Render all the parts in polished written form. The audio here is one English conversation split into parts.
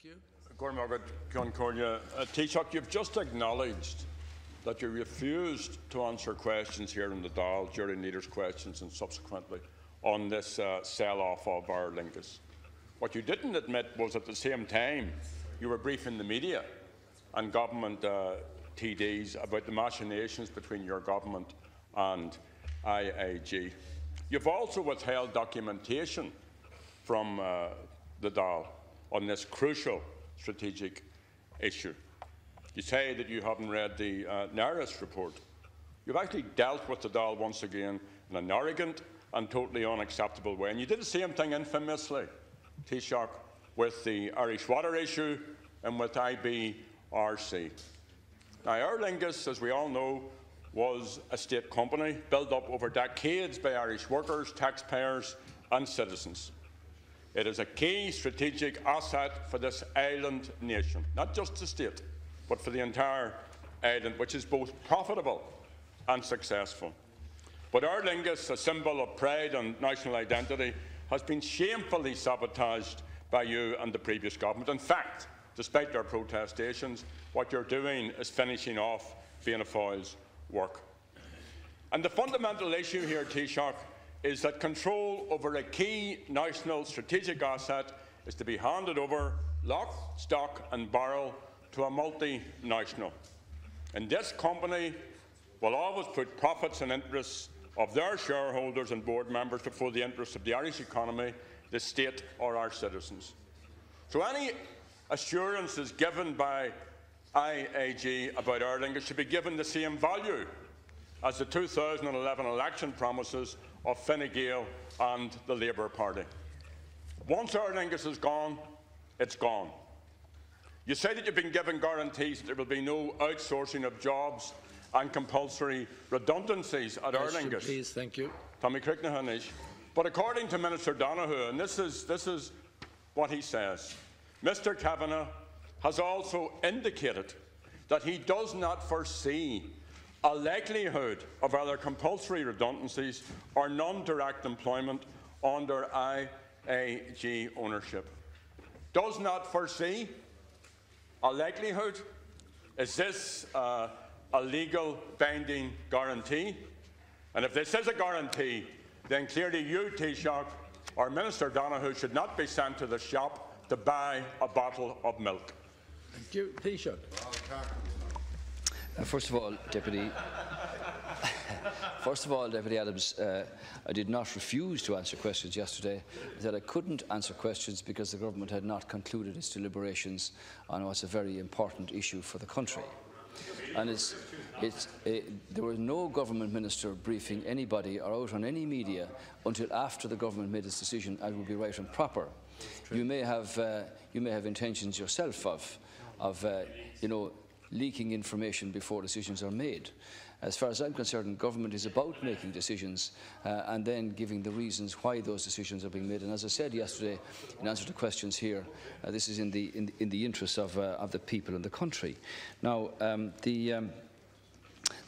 you. Taoiseach, you've just acknowledged that you refused to answer questions here in the Dáil, during leaders' questions and subsequently, on this sell-off of Aer Lingus. What you didn't admit was at the same time you were briefing the media and government TDs about the machinations between your government and IAG. You've also withheld documentation from the Dáil on this crucial strategic issue. You say that you haven't read the NARIS report. You've actually dealt with the Dáil once again in an arrogant and totally unacceptable way. And you did the same thing infamously, Taoiseach, with the Irish water issue and with IBRC. Now, Aer Lingus, as we all know, was a state company built up over decades by Irish workers, taxpayers and citizens. It is a key strategic asset for this island nation, not just the state, but for the entire island, which is both profitable and successful. But Aer Lingus, a symbol of pride and national identity, has been shamefully sabotaged by you and the previous government. In fact, despite their protestations, what you're doing is finishing off Fianna Fáil's work. And the fundamental issue here, Taoiseach, is that control over a key national strategic asset is to be handed over lock, stock and barrel to a multinational. And this company will always put profits and interests of their shareholders and board members before the interests of the Irish economy, the state or our citizens. So any assurances given by IAG about Aer Lingus should be given the same value as the 2011 election promises of Fine Gael and the Labour Party. Once Aer Lingus is gone, it's gone. You say that you've been given guarantees that there will be no outsourcing of jobs and compulsory redundancies at Aer Lingus. Please, thank you. Tommy Cricknahanish. But according to Minister Donoghue, and this is what he says, Mr Kavanagh has also indicated that he does not foresee a likelihood of either compulsory redundancies or non-direct employment under IAG ownership. Does not foresee a likelihood? Is this a legal binding guarantee? And if this is a guarantee, then clearly you, Taoiseach, or Minister Donoghue should not be sent to the shop to buy a bottle of milk. Thank you. Taoiseach. First of all, Deputy Adams, I did not refuse to answer questions yesterday. I said I couldn't answer questions because the government had not concluded its deliberations on what's a very important issue for the country. And there was no government minister briefing anybody or out on any media until after the government made its decision, and would be right and proper. You may have intentions yourself of leaking information before decisions are made. As far as I'm concerned, government is about making decisions and then giving the reasons why those decisions are being made. And as I said yesterday, in answer to questions here, this is in the interest of the people and the country. Now, that's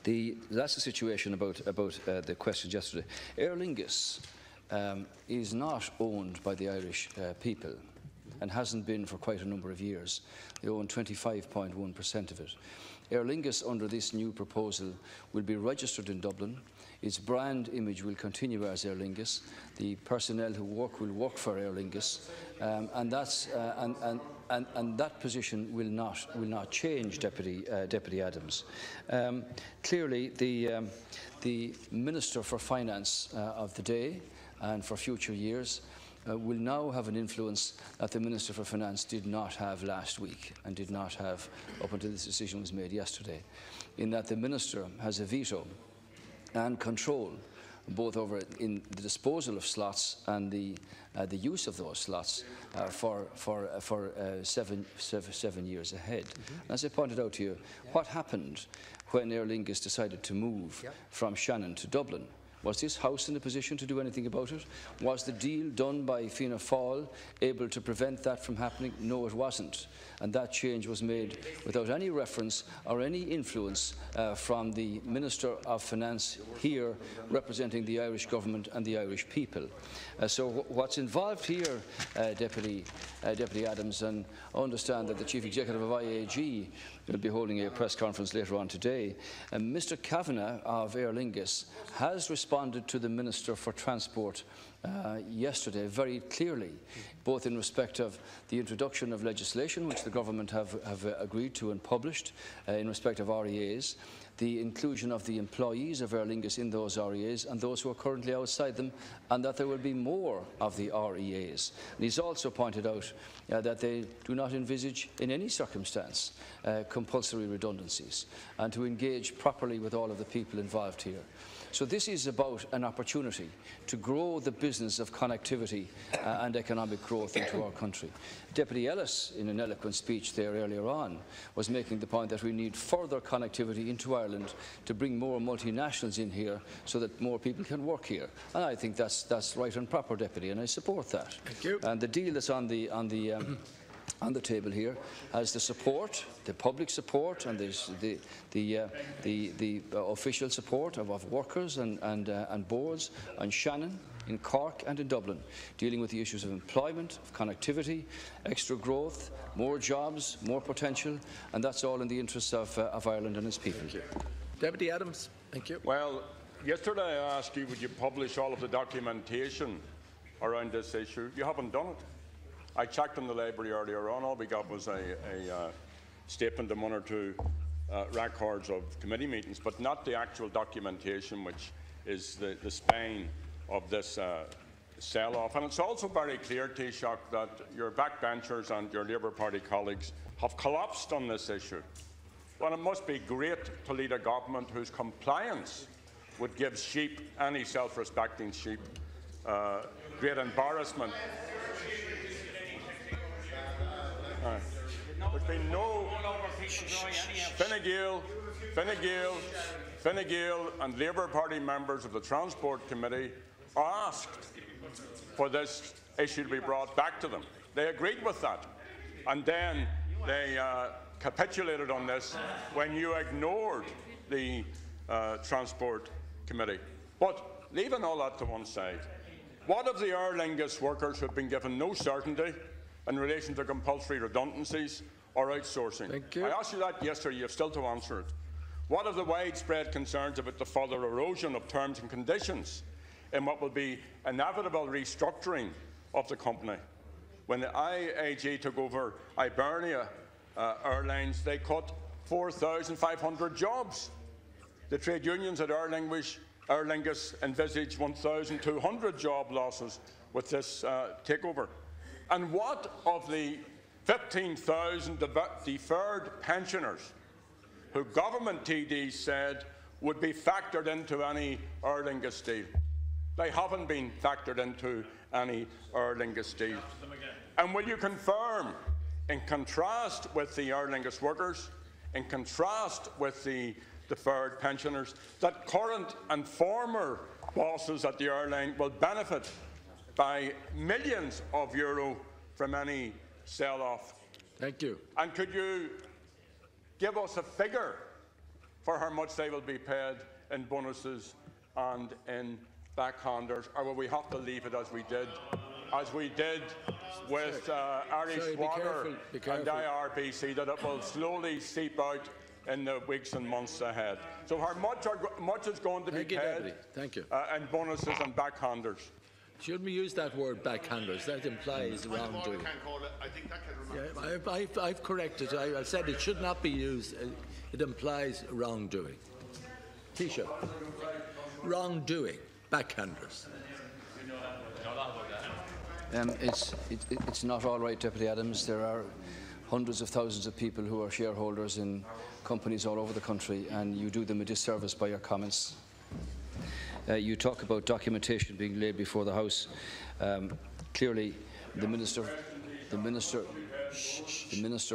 the situation about the questions yesterday. Aer Lingus is not owned by the Irish people, and hasn't been for quite a number of years. They own 25.1% of it. Aer Lingus, under this new proposal, will be registered in Dublin. Its brand image will continue as Aer Lingus. The personnel who work will work for Aer Lingus, and that position will not change, Deputy Adams. Clearly, the Minister for Finance of the day and for future years will now have an influence that the Minister for Finance did not have last week and did not have up until this decision was made yesterday, in that the Minister has a veto and control both over in the disposal of slots and the use of those slots for 7 years ahead. As I pointed out to you, what happened when Aer Lingus decided to move from Shannon to Dublin Was this House in a position to do anything about it? Was the deal done by Fianna Fáil able to prevent that from happening? No, it wasn't. And that change was made without any reference or any influence from the Minister of Finance here representing the Irish government and the Irish people. So what's involved here, Deputy Adams, and I understand that the Chief Executive of IAG will be holding a press conference later on today, Mr Kavanagh of Aer Lingus has responded to the Minister for Transport yesterday very clearly, both in respect of the introduction of legislation which the government have agreed to and published in respect of REAs, the inclusion of the employees of Aer Lingus in those REAs and those who are currently outside them, and that there will be more of the REAs. And he's also pointed out that they do not envisage in any circumstance compulsory redundancies, and to engage properly with all of the people involved here. So this is about an opportunity to grow the business of connectivity and economic growth into our country. Deputy Ellis, in an eloquent speech there earlier on, was making the point that we need further connectivity into Ireland to bring more multinationals in here so that more people can work here. And I think that's right and proper, Deputy, and I support that. Thank you. And the deal that's on the table here has the support, the public support, and the official support of workers and boards on Shannon, in Cork and in Dublin, dealing with the issues of employment, of connectivity, extra growth, more jobs, more potential, and that's all in the interests of Ireland and its people. Thank you. Deputy Adams. Thank you. Well, yesterday I asked you, would you publish all of the documentation around this issue? You haven't done it. I checked in the library earlier on. All we got was a statement and one or two records of committee meetings, but not the actual documentation, which is the spine of this sell-off. And it's also very clear, Taoiseach, that your backbenchers and your Labour Party colleagues have collapsed on this issue. Well, it must be great to lead a government whose compliance would give sheep, any self-respecting sheep, great embarrassment. There's been no Fine Gael and Labour Party members of the Transport Committee asked for this issue to be brought back to them. They agreed with that, and then they capitulated on this when you ignored the Transport Committee. But leaving all that to one side, what of the Aer Lingus workers who have been given no certainty in relation to compulsory redundancies or outsourcing? Thank you. I asked you that yesterday. You have still to answer it. What of the widespread concerns about the further erosion of terms and conditions in what will be inevitable restructuring of the company? When the IAG took over Iberia Airlines, they cut 4,500 jobs. The trade unions at Aer Lingus envisage 1,200 job losses with this takeover. And what of the 15,000 deferred pensioners who government TDs said would be factored into any Aer Lingus deal? They haven't been factored into any Aer Lingus deal. And will you confirm, in contrast with the Aer Lingus workers, in contrast with the deferred pensioners, that current and former bosses at the airline will benefit by millions of euro from any sell-off? Thank you. And could you give us a figure for how much they will be paid in bonuses and in backhanders, or will we have to leave it as we did with Irish Water and IRBC, that it will slowly seep out in the weeks and months ahead? So how much is going to be paid in bonuses and backhanders? Shouldn't we use that word backhanders? That implies wrongdoing. Yeah, I've corrected. I said it should not be used. It implies wrongdoing. Taoiseach. Wrongdoing. Backhanders. It's not all right, Deputy Adams. There are hundreds of thousands of people who are shareholders in companies all over the country, and you do them a disservice by your comments. You talk about documentation being laid before the House. Clearly, the Minister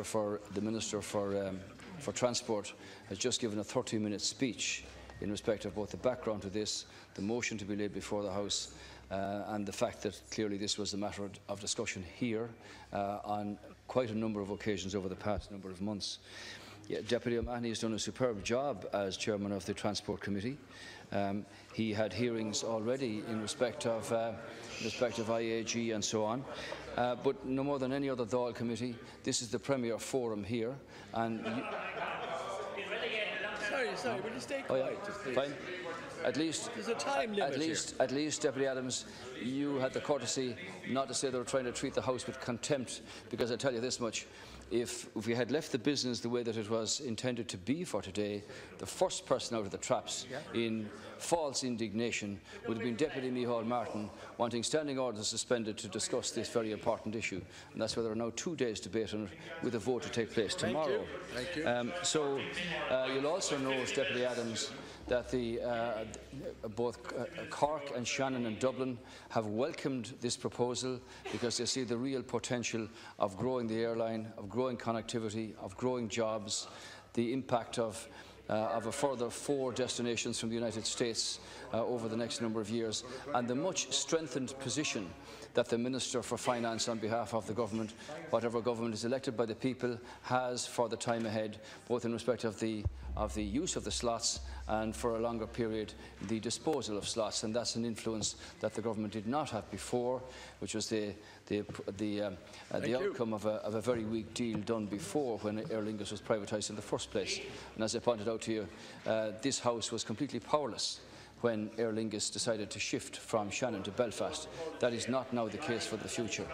for Transport has just given a 30-minute speech in respect of both the background to this, the motion to be laid before the House, and the fact that clearly this was a matter of discussion here on quite a number of occasions over the past number of months. Yeah, Deputy O'Mahony has done a superb job as Chairman of the Transport Committee. He had hearings already in respect of IAG and so on. But no more than any other Dáil committee, this is the premier forum here. And Sorry, will you stay quiet? Yeah, fine. At least, there's a time limit at least, Deputy Adams, you had the courtesy not to say they were trying to treat the House with contempt, because I tell you this much. If we had left the business the way that it was intended to be for today, the first person out of the traps in false indignation would have been Deputy Micheál Martin, wanting standing orders suspended to discuss this very important issue. And that's why there are now 2 days debate on it, with a vote to take place tomorrow. Thank you. So you'll also note, Deputy Adams, that both Cork and Shannon and Dublin have welcomed this proposal, because they see the real potential of growing the airline, of growing connectivity, of growing jobs, the impact of a further 4 destinations from the United States over the next number of years, and the much strengthened position that the Minister for Finance, on behalf of the government, whatever government is elected by the people, has for the time ahead, both in respect of the use of the slots and, for a longer period, the disposal of slots. And that's an influence that the government did not have before, which was the outcome of a very weak deal done before, when Aer Lingus was privatised in the first place. And as I pointed out to you, this House was completely powerless when Aer Lingus decided to shift from Shannon to Belfast. That is not now the case for the future.